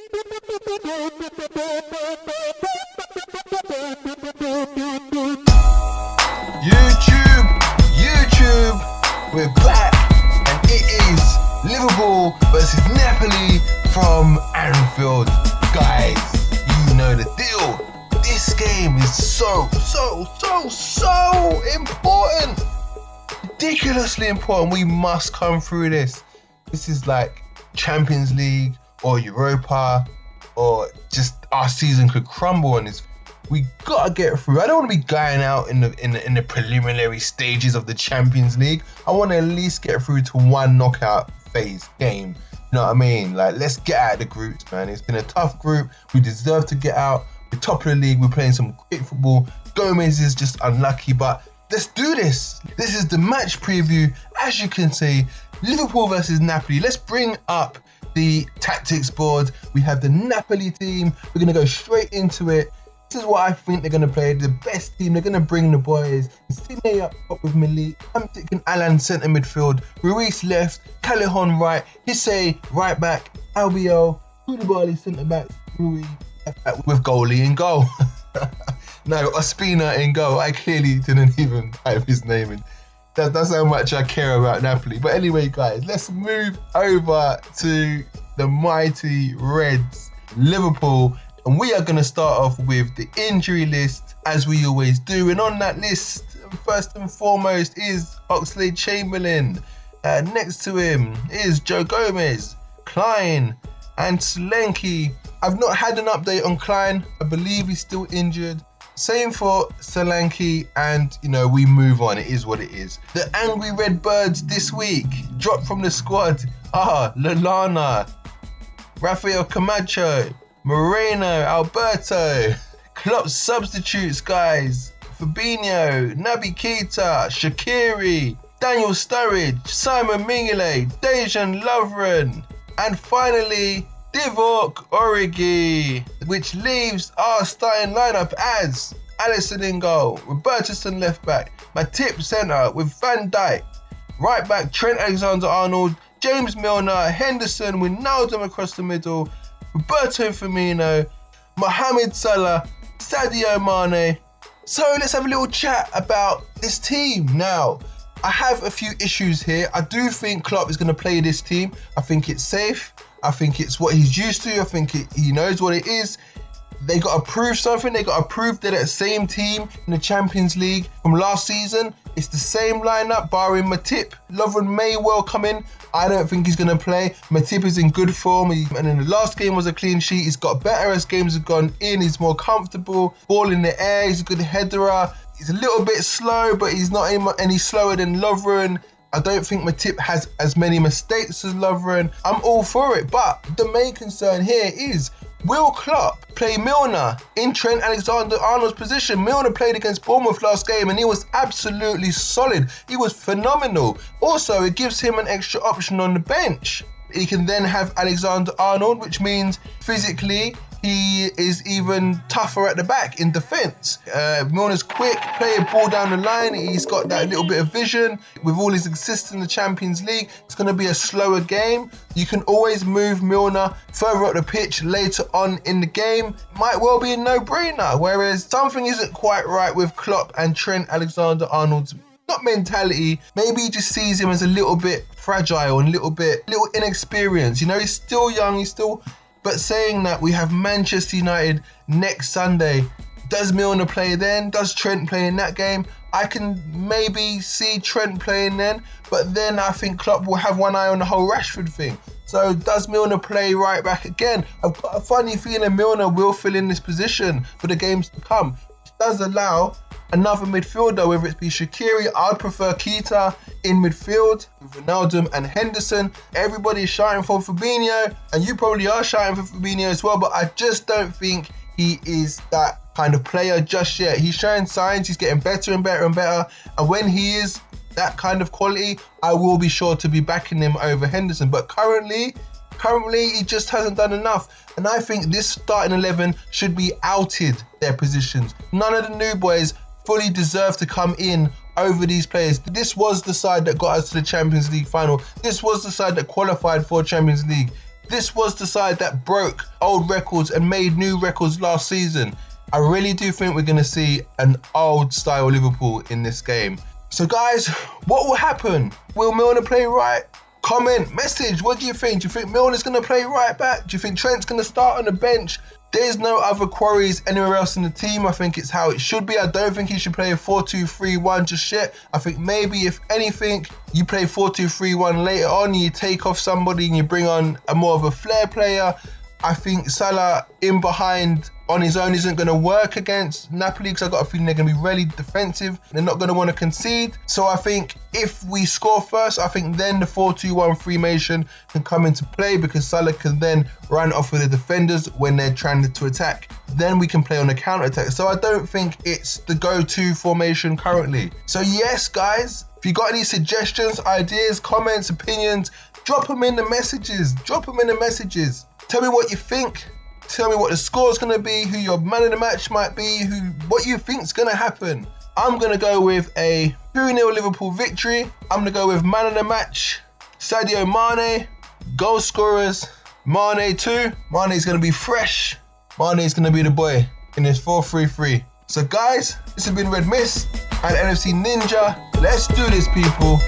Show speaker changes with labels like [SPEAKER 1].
[SPEAKER 1] YouTube, we're back, and it is Liverpool versus Napoli from Anfield. Guys, you know the deal. This game is so important. Ridiculously important. We must come through this. This is like Champions League or Europa, or just our season could crumble on this. We gotta get through. I don't want to be going out in the preliminary stages of the Champions League. I want to at least get through to one knockout phase game. You know what I mean? Like, let's get out of the groups, man. It's been a tough group. We deserve to get out. We're top of the league. We're playing some great football. Gomez is just unlucky, but let's do this. This is the match preview. As you can see, Liverpool versus Napoli. Let's bring up the tactics board. We have the Napoli team. We're going to go straight into it. This is what I think they're going to play. The best team. They're going to bring the boys. Sidney up top with Malik. Matip and Alan centre midfield. Ruiz left. Callejon right. Hisse right back. Albiol. Koulibaly centre back. Rui left back with goalie in goal. No, Ospina in goal. I clearly didn't even type his name in. That's how much I care about Napoli. But anyway, guys, let's move over to the mighty Reds, Liverpool. And we are going to start off with the injury list, as we always do. And on that list, first and foremost, is Oxlade-Chamberlain. Next to him is Joe Gomez, Klein, and Solanke. I've not had an update on Klein. I believe he's still injured. Same for Solanke, and we move on. It is what it is. The Angry Red Birds this week dropped from the squad are Lallana, Rafael Camacho, Moreno, Alberto. Klopp's substitutes, guys: Fabinho, Naby Keita, Shaqiri, Daniel Sturridge, Simon Mignolet, Dejan Lovren, and finally Divock Origi, which leaves our starting lineup as Alisson in goal, Robertson left back, Matip centre with Van Dijk, right back Trent Alexander-Arnold, James Milner, Henderson, Wijnaldum across the middle, Roberto Firmino, Mohamed Salah, Sadio Mane. So let's have a little chat about this team now. I have a few issues here. I do think Klopp is going to play this team. I think it's safe. I think it's what he's used to. I think he knows what it is. They got to prove something. They got to prove they're that same team in the Champions League from last season. It's the same lineup, barring Matip. Lovren may well come in. I don't think he's going to play. Matip is in good form. And in the last game was a clean sheet. He's got better as games have gone in. He's more comfortable. Ball in the air. He's a good headerer. He's a little bit slow, but he's not any slower than Lovren. I don't think Matip has as many mistakes as Lovren. I'm all for it, but the main concern here is, will Klopp play Milner in Trent Alexander-Arnold's position? Milner played against Bournemouth last game and he was absolutely solid. He was phenomenal. Also, it gives him an extra option on the bench. He can then have Alexander-Arnold, which means physically he is even tougher at the back in defence. Milner's quick, play a ball down the line. He's got that little bit of vision. With all his assists in the Champions League, it's going to be a slower game. You can always move Milner further up the pitch later on in the game. Might well be a no-brainer. Whereas something isn't quite right with Klopp and Trent Alexander-Arnold's not mentality. Maybe he just sees him as a little bit fragile and little inexperienced. He's still young. But saying that, we have Manchester United next Sunday. Does Milner play then? Does Trent play in that game? I can maybe see Trent playing then, but then I think Klopp will have one eye on the whole Rashford thing. So does Milner play right back again? I've got a funny feeling Milner will fill in this position for the games to come. Which does allow another midfielder, whether it be Shaqiri. I'd prefer Keita in midfield with Wijnaldum and Henderson. Everybody's shouting for Fabinho, and you probably are shouting for Fabinho as well, but I just don't think he is that kind of player just yet. He's showing signs, he's getting better and better and better, and when he is that kind of quality, I will be sure to be backing him over Henderson. But currently he just hasn't done enough, and I think this starting 11 should be outed their positions. None of the new boys fully deserve to come in over these players. This was the side that got us to the Champions League final. This was the side that qualified for Champions League. This was the side that broke old records and made new records last season. I really do think we're going to see an old style Liverpool in this game. So guys, what will happen? Will Milner play right? Comment, message, what do you think? Do you think Milner's going to play right back? Do you think Trent's going to start on the bench? There's no other quarries anywhere else in the team. I think it's how it should be. I don't think he should play a 4-2-3-1 just yet. I think maybe, if anything, you play 4-2-3-1 later on, you take off somebody and you bring on a more of a flair player. I think Salah in behind on his own isn't going to work against Napoli, because I've got a feeling they're going to be really defensive. They're not going to want to concede. So I think if we score first, I think then the 4-2-1 formation can come into play, because Salah can then run off with the defenders when they're trying to attack. Then we can play on the counter-attack. So I don't think it's the go-to formation currently. So yes, guys, if you got any suggestions, ideas, comments, opinions, drop them in the messages. Tell me what you think. Tell me what the score's going to be, who your man of the match might be, what you think's going to happen. I'm going to go with a 2-0 Liverpool victory. I'm going to go with man of the match, Sadio Mane. Goal scorers, Mane too. Mane's going to be fresh. Mane's going to be the boy in this 4-3-3. So guys, this has been Red Mist and NFC Ninja. Let's do this, people.